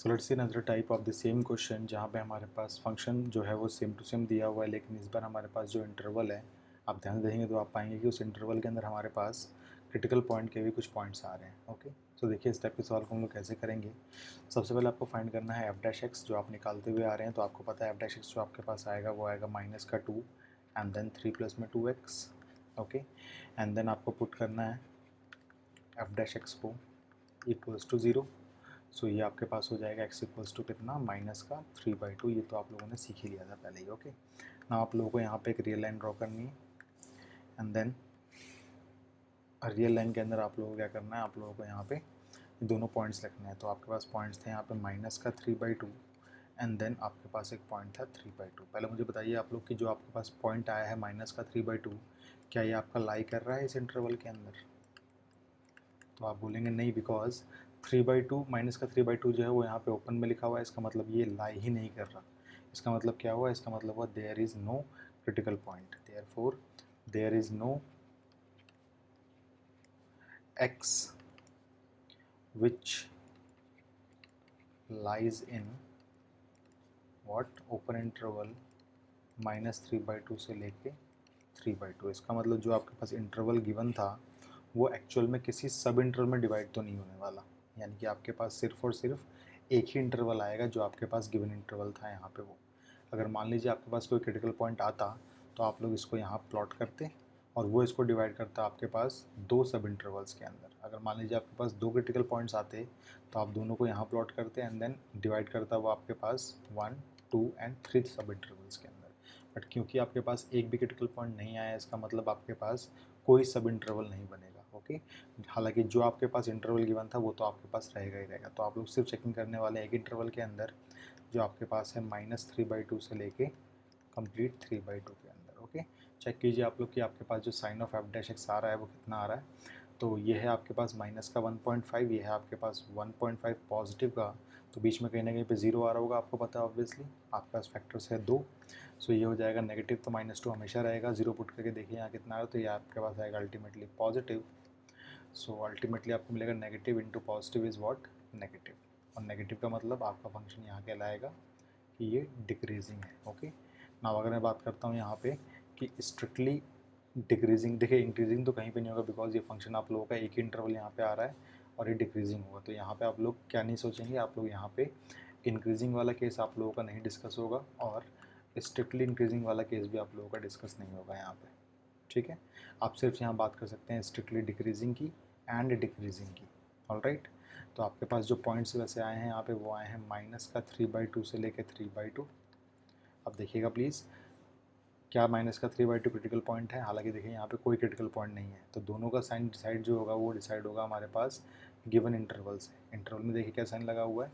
So let's see another type of the same question जहाँ पे हमारे पास फंक्शन जो है वो सेम टू सेम दिया हुआ है, लेकिन इस बार हमारे पास जो इंटरवल है, आप ध्यान से देखेंगे तो आप पाएंगे कि उस इंटरवल के अंदर हमारे पास क्रिटिकल पॉइंट के भी कुछ पॉइंट्स आ रहे हैं। ओके, तो देखिए इस टाइप के सवाल को हम लोग कैसे करेंगे। सबसे पहले आपको फाइंड करना है एफ डैश एक्स, जो आप निकालते हुए आ रहे हैं। तो आपको पता है एफ डैश एक्स जो आपके पास आएगा वो आएगा माइनस का 2 एंड देन 3 प्लस में 2x। ओके, एंड देन आपको पुट करना है एफ डैश एक्स को इक्वल्स टू 0। सो ये आपके पास हो जाएगा x इक्वल्स टू कितना, माइनस का 3/2। ये तो आप लोगों ने सीख ही लिया था पहले ही। ओके, ना आप लोगों को यहाँ पे एक रियल लाइन ड्रॉ करनी है एंड देन रियल लाइन के अंदर आप लोगों को क्या करना है, आप लोगों को यहाँ पे दोनों पॉइंट्स लिखने हैं। तो आपके पास पॉइंट्स थे यहाँ पे माइनस का 3/2 एंड देन आपके पास एक पॉइंट था 3/2। पहले मुझे बताइए आप लोग कि जो आपके पास पॉइंट आया है माइनस का 3/2, क्या ये आपका लाई कर रहा है इस इंटरवल के अंदर? तो आप बोलेंगे नहीं, बिकॉज 3/2 माइनस का 3/2 जो है वो यहाँ पे ओपन में लिखा हुआ है। इसका मतलब ये लाई ही नहीं कर रहा। इसका मतलब क्या हुआ? इसका मतलब हुआ there is no critical point, therefore there is no x which lies in what open interval -3/2 से लेके 3/2। इसका मतलब जो आपके पास इंटरवल गिवन था वो एक्चुअल में किसी सब इंटरवल में डिवाइड तो नहीं होने वाला। यानी कि आपके पास सिर्फ और सिर्फ एक ही इंटरवल आएगा जो आपके पास गिवन इंटरवल था यहाँ पे वो। अगर मान लीजिए आपके पास कोई क्रिटिकल पॉइंट आता तो आप लोग इसको यहाँ प्लॉट करते और वो इसको डिवाइड करता आपके पास दो सब इंटरवल्स के अंदर। अगर मान लीजिए आपके पास दो क्रिटिकल पॉइंट्स आते तो आप दोनों को यहाँ प्लॉट करते एंड देन डिवाइड करता वो आपके पास 1, 2 एंड 3 सब इंटरवल्स के अंदर। बट क्योंकि आपके पास एक भी क्रिटिकल पॉइंट नहीं आया, इसका मतलब आपके पास कोई सब इंटरवल नहीं बनेगा। ओके, हालांकि जो आपके पास इंटरवल गिवन था वो तो आपके पास रहेगा ही रहेगा। तो आप लोग सिर्फ चेकिंग करने वाले एक इंटरवल के अंदर जो आपके पास है -3/2 से लेके कंप्लीट 3/2 के अंदर। ओके, चेक कीजिए आप लोग कि आपके पास जो sign of F dash X आ रहा है वो कितना आ रहा है। तो ये है आपके पास माइनस का 1.5, ये है आपके पास 1.5 पॉजिटिव का। तो बीच में कहीं ना कहीं पे जीरो आ रहा होगा, आपको पता है ऑब्वियसली। आपके पास फैक्टर्स है दो। सो ये हो जाएगा नेगेटिव, तो -2 हमेशा रहेगा। जीरो पुट करके देखिए यहाँ कितना आ रहा है, तो ये आपके पास आएगा अल्टीमेटली पॉजिटिव। सो अल्टीमेटली आपको मिलेगा negative into positive is what, negative. और नेगेटिव का मतलब आपका फंक्शन यहाँ कहलाएगा कि ये डिक्रीजिंग है। ओके, ना अगर मैं बात करता हूँ यहाँ पे कि स्ट्रिक्टली डिक्रीजिंग, देखिए इंक्रीजिंग तो कहीं पे नहीं होगा बिकॉज ये फंक्शन आप लोगों का एक ही इंटरवल यहाँ पे आ रहा है और ये डिक्रीजिंग होगा। तो यहाँ पे आप लोग क्या नहीं सोचेंगे, आप लोग यहाँ पे इंक्रीजिंग वाला केस आप लोगों का नहीं डिस्कस होगा और स्ट्रिक्टली इंक्रीजिंग वाला केस भी आप लोगों का डिस्कस नहीं होगा यहाँ पे। ठीक है, आप सिर्फ यहाँ बात कर सकते हैं स्ट्रिक्टली डिक्रीजिंग की एंड डिक्रीजिंग की। ऑलराइट, तो आपके पास जो पॉइंट्स वैसे आए हैं यहाँ पे वो आए हैं माइनस का 3/2 से लेके 3/2। अब देखिएगा प्लीज़, क्या माइनस का 3/2 क्रिटिकल पॉइंट है? हालांकि देखिए यहाँ पे कोई क्रिटिकल पॉइंट नहीं है। तो दोनों का साइन डिसाइड जो होगा वो डिसाइड होगा हमारे पास गिवन इंटरवल से। इंटरवल में देखिए क्या साइन लगा हुआ है,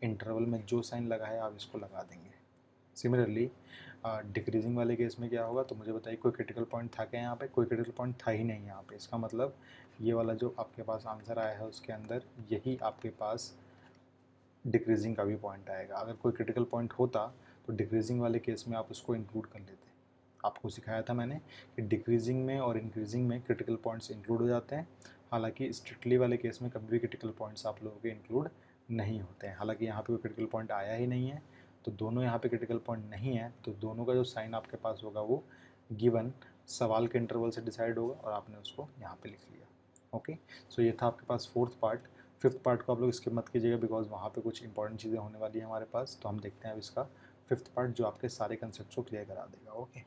इंटरवल में जो साइन लगा है आप इसको लगा देंगे। सिमिलरली डिक्रीजिंग वाले केस में क्या होगा, तो मुझे बताइए कोई क्रिटिकल पॉइंट था क्या यहाँ पे? कोई क्रिटिकल पॉइंट था ही नहीं यहाँ पे। इसका मतलब ये वाला जो आपके पास आंसर आया है उसके अंदर यही आपके पास डिक्रीजिंग का भी पॉइंट आएगा। अगर कोई क्रिटिकल पॉइंट होता तो डिक्रीजिंग वाले केस में आप उसको इंक्लूड कर लेते। आपको सिखाया था मैंने कि डिक्रीजिंग में और इंक्रीजिंग में क्रिटिकल पॉइंट्स इंक्लूड हो जाते हैं। हालांकि स्ट्रिक्टली वाले केस में कभी भी क्रिटिकल पॉइंट्स आप लोगों के इंक्लूड नहीं होते हैं। हालांकि यहाँ पे कोई क्रिटिकल पॉइंट आया ही नहीं है, तो दोनों यहाँ पे क्रिटिकल पॉइंट नहीं है, तो दोनों का जो साइन आपके पास होगा वो गिवन सवाल के इंटरवल से डिसाइड होगा और आपने उसको यहाँ पे लिख लिया। ओके, सो ये था आपके पास फोर्थ पार्ट। फिफ्थ पार्ट को आप लोग स्किप मत कीजिएगा बिकॉज वहाँ पे कुछ इंपॉर्टेंट चीज़ें होने वाली है हमारे पास। तो हम देखते हैं अब इसका फिफ्थ पार्ट जो आपके सारे कंसेप्ट को क्लियर करा देगा। ओके।